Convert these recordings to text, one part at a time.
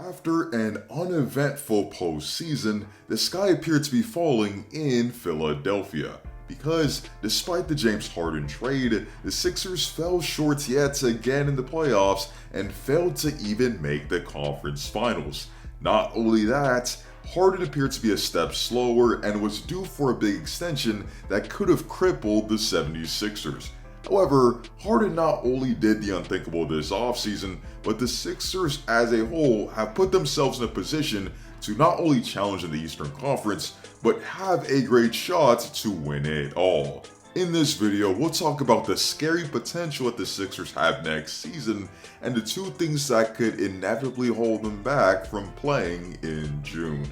After an uneventful postseason, the sky appeared to be falling in Philadelphia. Because despite the James Harden trade, the Sixers fell short yet again in the playoffs and failed to even make the conference finals. Not only that, Harden appeared to be a step slower and was due for a big extension that could have crippled the 76ers. However, Harden not only did the unthinkable this offseason, but the Sixers as a whole have put themselves in a position to not only challenge in the Eastern Conference, but have a great shot to win it all. In this video, we'll talk about the scary potential that the Sixers have next season and the two things that could inevitably hold them back from playing in June.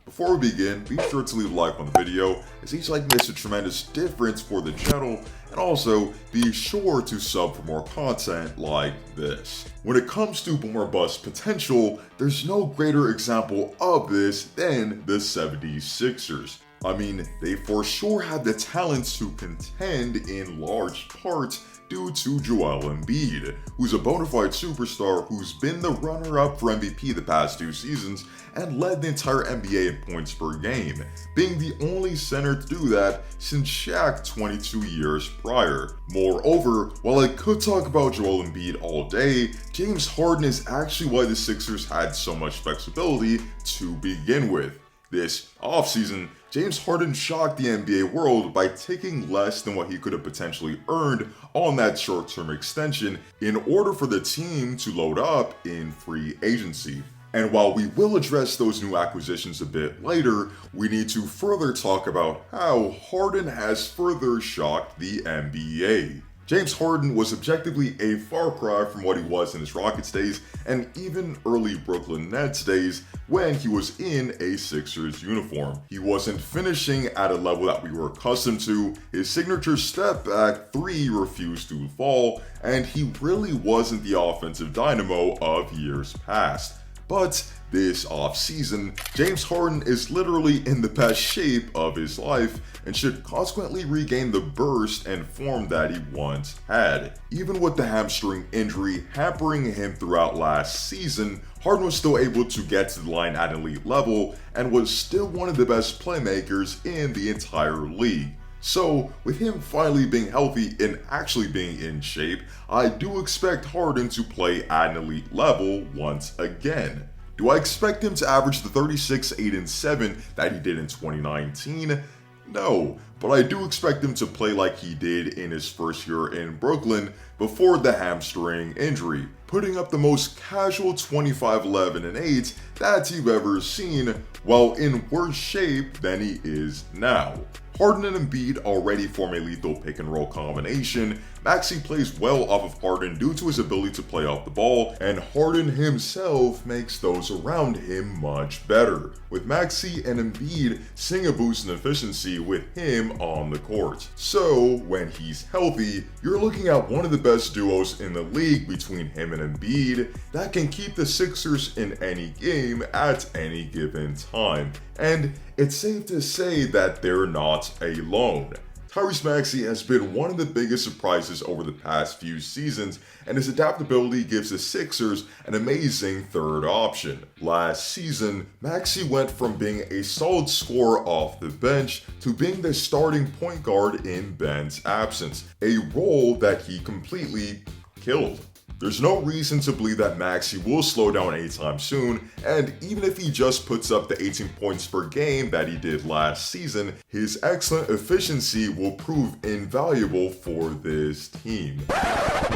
Before we begin, be sure to leave a like on the video, as each like makes a tremendous difference for the channel, and also be sure to sub for more content like this. When it comes to boom or bust potential, there's no greater example of this than the 76ers. I mean, they for sure have the talent to contend in large part due to Joel Embiid, who's a bona fide superstar who's been the runner-up for MVP the past 2 seasons and led the entire NBA in points per game, being the only center to do that since Shaq 22 years prior. Moreover, while I could talk about Joel Embiid all day, James Harden is actually why the Sixers had so much flexibility to begin with. This offseason, James Harden shocked the NBA world by taking less than what he could have potentially earned on that short-term extension in order for the team to load up in free agency. And while we will address those new acquisitions a bit later, we need to further talk about how Harden has further shocked the NBA. James Harden was objectively a far cry from what he was in his Rockets days and even early Brooklyn Nets days when he was in a Sixers uniform. He wasn't finishing at a level that we were accustomed to, his signature step back 3 refused to fall, and he really wasn't the offensive dynamo of years past. But this offseason, James Harden is literally in the best shape of his life and should consequently regain the burst and form that he once had. Even with the hamstring injury hampering him throughout last season, Harden was still able to get to the line at an elite level and was still one of the best playmakers in the entire league. So, with him finally being healthy and actually being in shape, I do expect Harden to play at an elite level once again. Do I expect him to average the 36, 8, and 7 that he did in 2019? No, but I do expect him to play like he did in his first year in Brooklyn before the hamstring injury, putting up the most casual 25, 11, and 8 that you've ever seen, while in worse shape than he is now. Harden and Embiid already form a lethal pick and roll combination. Maxey plays well off of Harden due to his ability to play off the ball, and Harden himself makes those around him much better, with Maxey and Embiid seeing a boost in efficiency with him on the court. So, when he's healthy, you're looking at one of the best duos in the league between him and Embiid that can keep the Sixers in any game at any given time. And it's safe to say that they're not alone. Tyrese Maxey has been one of the biggest surprises over the past few seasons, and his adaptability gives the Sixers an amazing third option. Last season, Maxey went from being a solid scorer off the bench to being the starting point guard in Ben's absence, a role that he completely killed. There's no reason to believe that Maxey will slow down anytime soon, and even if he just puts up the 18 points per game that he did last season, his excellent efficiency will prove invaluable for this team.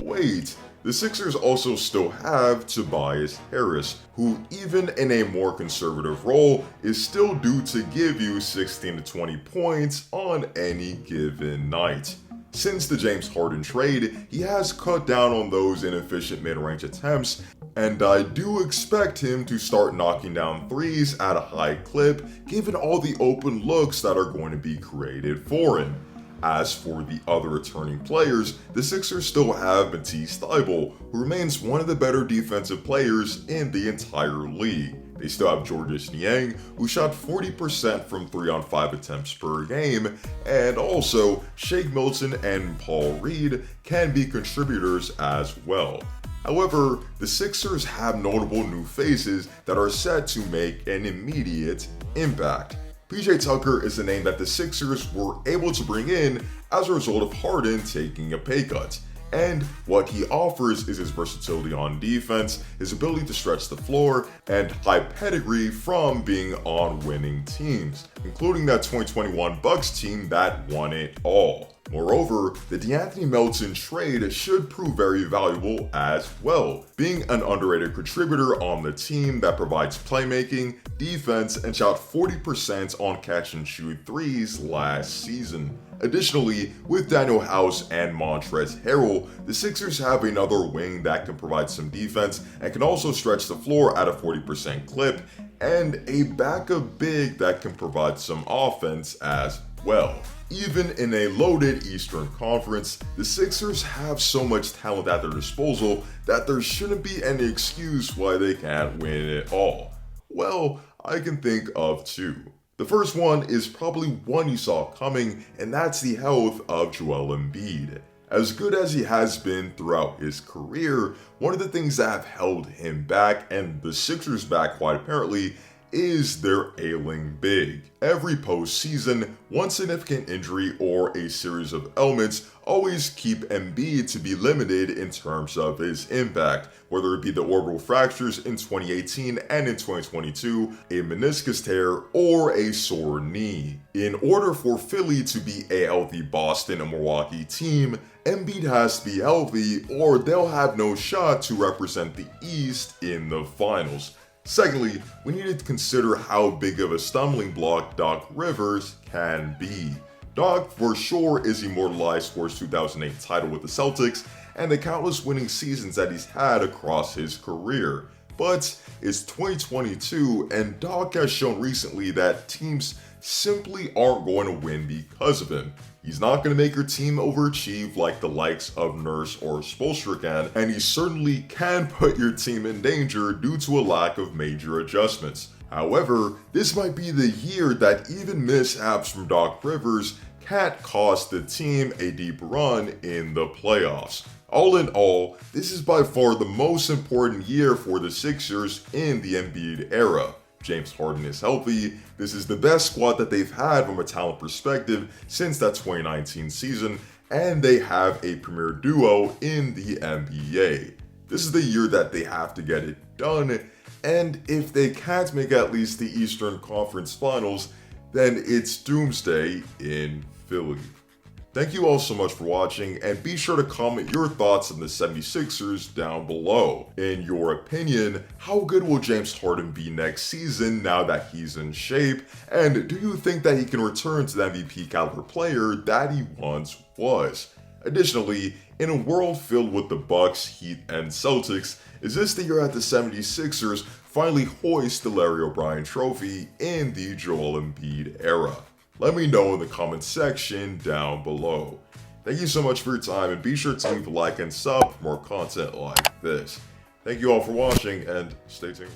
Wait, the Sixers also still have Tobias Harris, who even in a more conservative role is still due to give you 16 to 20 points on any given night. Since the James Harden trade, he has cut down on those inefficient mid-range attempts, and I do expect him to start knocking down threes at a high clip given all the open looks that are going to be created for him. As for the other returning players, the Sixers still have Matisse Thybulle, who remains one of the better defensive players in the entire league. They still have Georges Niang, who shot 40% from 3-on-5 attempts per game, and also Shake Milton and Paul Reed can be contributors as well. However, the Sixers have notable new faces that are set to make an immediate impact. PJ Tucker is the name that the Sixers were able to bring in as a result of Harden taking a pay cut. And what he offers is his versatility on defense, his ability to stretch the floor, and high pedigree from being on winning teams, including that 2021 Bucks team that won it all. Moreover, the DeAnthony Melton trade should prove very valuable as well, being an underrated contributor on the team that provides playmaking, defense, and shot 40% on catch and shoot threes last season. Additionally, with Daniel House and Montrezl Harrell, the Sixers have another wing that can provide some defense and can also stretch the floor at a 40% clip, and a backup big that can provide some offense as well. Even in a loaded Eastern Conference, the Sixers have so much talent at their disposal that there shouldn't be any excuse why they can't win it all. Well, I can think of two. The first one is probably one you saw coming, and that's the health of Joel Embiid. As good as he has been throughout his career, one of the things that have held him back, and the Sixers back quite apparently, is their ailing big. Every postseason, one significant injury or a series of ailments always keep Embiid to be limited in terms of his impact, whether it be the orbital fractures in 2018 and in 2022, a meniscus tear, or a sore knee. In order for Philly to be a healthy Boston and Milwaukee team, Embiid has to be healthy or they'll have no shot to represent the East in the finals. Secondly, we need to consider how big of a stumbling block Doc Rivers can be. Doc for sure is immortalized for his 2008 title with the Celtics and the countless winning seasons that he's had across his career. But it's 2022 and Doc has shown recently that teams simply aren't going to win because of him. He's not going to make your team overachieve like the likes of Nurse or Spoelstra can, and he certainly can put your team in danger due to a lack of major adjustments. However, this might be the year that even mishaps from Doc Rivers can't cost the team a deep run in the playoffs. All in all, this is by far the most important year for the Sixers in the Embiid era. James Harden is healthy. This is the best squad that they've had from a talent perspective since that 2019 season, and they have a premier duo in the NBA. This is the year that they have to get it done, and if they can't make at least the Eastern Conference Finals, then it's doomsday in Philly. Thank you all so much for watching, and be sure to comment your thoughts on the 76ers down below. In your opinion, how good will James Harden be next season now that he's in shape? And do you think that he can return to the MVP caliber player that he once was? Additionally, in a world filled with the Bucks, Heat, and Celtics, is this the year that the 76ers finally hoist the Larry O'Brien Trophy in the Joel Embiid era? Let me know in the comments section down below. Thank you so much for your time, and be sure to leave a like and sub for more content like this. Thank you all for watching, and stay tuned.